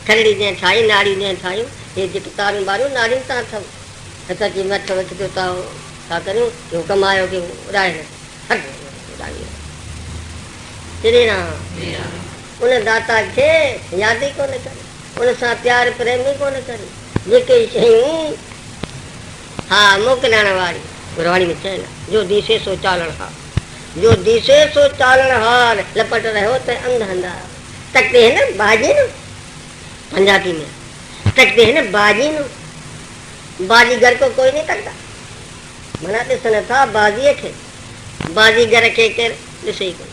खरड़ी जे ठाई नाड़ी जे ठायूं ये जेके तारूं बारूं नाड़ियूं तां अथव हथ जी मथ वठ जो तां छा करियूं जो कमायो के उड़ाए हट उड़ाई श्री राम उन दाता खे याद ही कोन करे उन सां प्यार प्रेम ही कोन करे जेके शयूं हा मोकिलण वारी गुरवाणी में चए न जो दिसे सो चालण हार जो दिसे सो चालण हार लपट रहो तो अंध अंधा तकते है ना बाजी न पंजाबी में तकते है ना बाजी न बाजीगर को कोई नहीं तकता मना ॾिसण था बाजीअ खे बाजीगर खे केरु ॾिसे ई कोन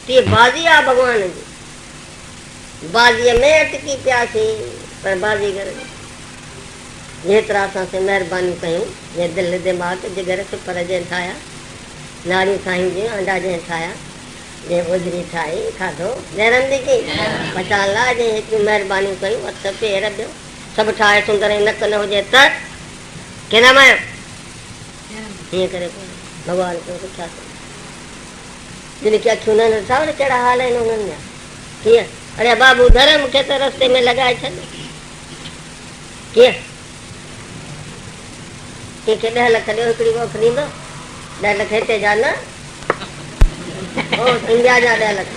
तीअ बाजी आहे भॻवान जी बाजीअ में अटकी पियासीं पर बाजीगर जेतिरा असां महिरबानी कयूं जे दिलि दिमाग़ जिगर सिपर जे ठाहिया नाड़ियूं ठाहियूं जूं अंडा जे ठाहिया जे उजरी ठाही खाधो जयरंदी की पचाइण लाइ जे हेतिरियूं महिरबानियूं कयूं हथ पेर ॿियो सभु ठाहे सुंदर नक न हुजे त के नाम आयो हीअं करे भॻवान खे पुछा जिन खे अखियूं न ॾिठा न कहिड़ा हाल आहिनि उन्हनि जा कीअं अरे बाबू धर मूंखे त रस्ते में लॻाए छॾ कीअं कंहिंखे 10 लख ॾियो हिकिड़ी वोख ॾींदो 10 लख हिते जा न इंडिया जा 10 लख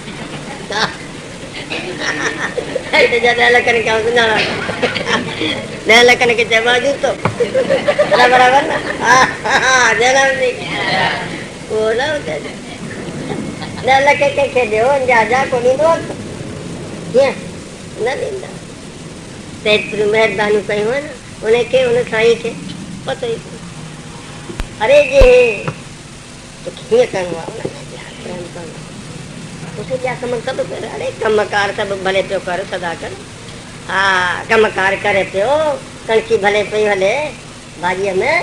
हिते जा 10 लखनि खे सुञाणा 10 लखनि खे चइबो आहे जूतो बराबरि न हा जनम ॾींहुं उहो न 10 लख कंहिंखे ॾियो इंडिया जा को ॾींदो कीअं न ॾींदा त एतिरियूं महिरबानियूं कयूं आहिनि उनखे उन साईं खे पतो ई अरे जे तो कीअं करिणो आहे प्रेम करिणो उसे क्या कम सभु करे अरे कमकार सभु भले पियो कर सदा कर हा कमकार करे पियो कणकी भले पई हले भाॼीअ में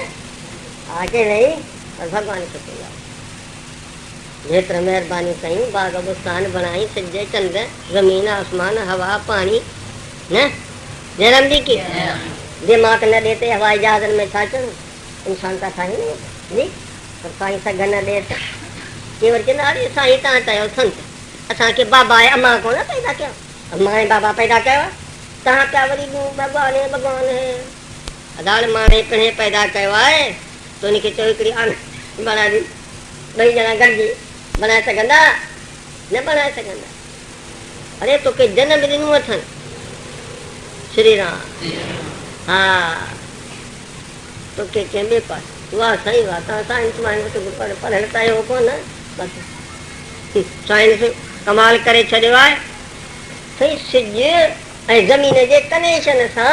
आके नहीं और भगवान खे पियो जेतिरा महिरबानी कयूं बाग बुस्तान बनाई सिज चंड ज़मीन आसमान हवा पानी न जन्म दी की दिमाग़ न ॾे ते हवाई जहाज़नि में छा चढ़ो इंसान था ठाहियूं जी पर साईं सघ न ॾे त के वरी चवंदा अरे साईं तव्हां चयो संत असांखे बाबा ऐं अम्मा कोन पैदा कयो अम्मा ऐं बाबा पैदा कयो तव्हां पिया वरी भॻवान भॻवान अदाल मां पिणे पैदा कयो आहे त उनखे चयो हिकिड़ी आन बणाए ॾी 2 ॼणा गॾिजी बनाए सघंदा न बनाए सघंदा अरे तोखे जनम ॾिनूं अथनि श्री राम हा तोखे कंहिं ॿिए पासे वाह सही वाह तव्हां साइंस वाइंस पढ़ण त आहियो कोन बसि साइंस कमाल करे छॾियो आहे सही सिज ऐं ज़मीन जे कनेक्शन सां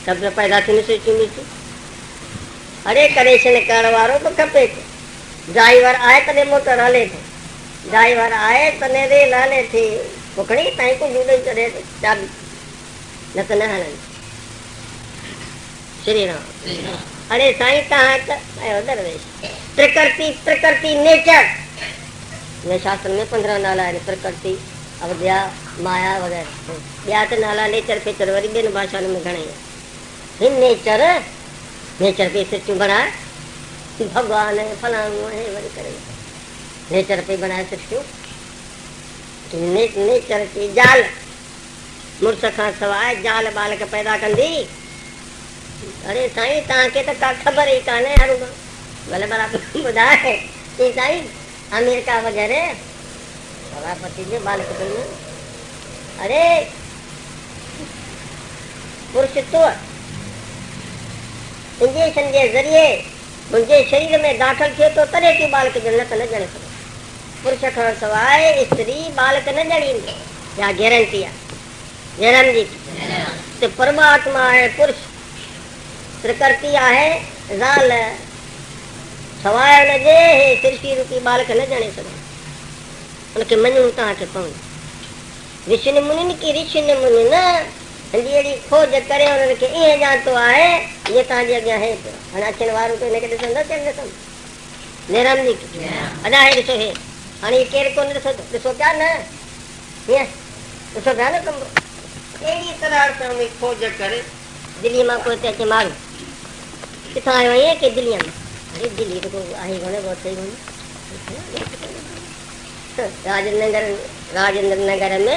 सभु पैदा थींदियूं सिटियूं मिटियूं अरे कनेक्शन करण वारो बि खपे ड्राइवर आहे तॾहिं मोटर हले थो ड्राइवर आहे तॾहिं रेल हले थी पोखड़ी ताईं कुझु ॾेई छॾे चाबी न त न हलंदी श्री राम अरे साईं तव्हां दरवेश प्रकृति नेचर हिन शास्त्र में 15 नाला आहिनि प्रकृति अवध्या माया वग़ैरह ॿिया त नाला नेचर फेचर वरी ॿियनि भाषाउनि में घणेई हिन नेचर पे सृष्टियूं बनाए भॻवान फलाणो आहे वरी करे नेचर पे बनाए सृष्टियूं नेचर की जाल मुड़ुस खां सवाइ जाल बाल खे पैदा कंदी अरे साईं तव्हांखे त का ख़बर ई कान्हे हरू भले बराबरि ॿुधाए की साईं अमेरिका वग़ैरह सभापति जे बालक में अरे पुरुषत्व इंजेक्शन जे ज़रिए मुंहिंजे शरीर में दाख़िल थिए थो तॾहिं की बालक जन्नत न ॼणे सघे पुरुष खां सवाइ स्त्री बालक न ॼणींदी या गारंटी आहे जनम जी त परमात्मा आहे पुरुष प्रकृति आहे ज़ाल सवाइ हुनजे सृष्टि रूपी बालक न ॼणे सघे उनखे मञणो तव्हांखे पवंदो ऋषि मुनिन की ऋषि मुनि न अहिड़ी खोज करे उन्हनि खे ईअं ॼातो आहे जीअं तव्हांजे अॻियां हे पियो हाणे अचण वारो त हिनखे ॾिसंदो चवंदो ॾिसंदो नेराम जी अञा हे ॾिसो हे हाणे केरु कोन ॾिसो पिया न हीअं ॾिसो पिया न कमरो अहिड़ी तरह सां खोज करे दिल्ली मां कोई हिते अचे माण्हू किथां आयो आहीं की दिल्लीअ में अरे दिल्ली त कोई आहे कोन्हे बहुत सही कोन्हे राजेंद्र नगर में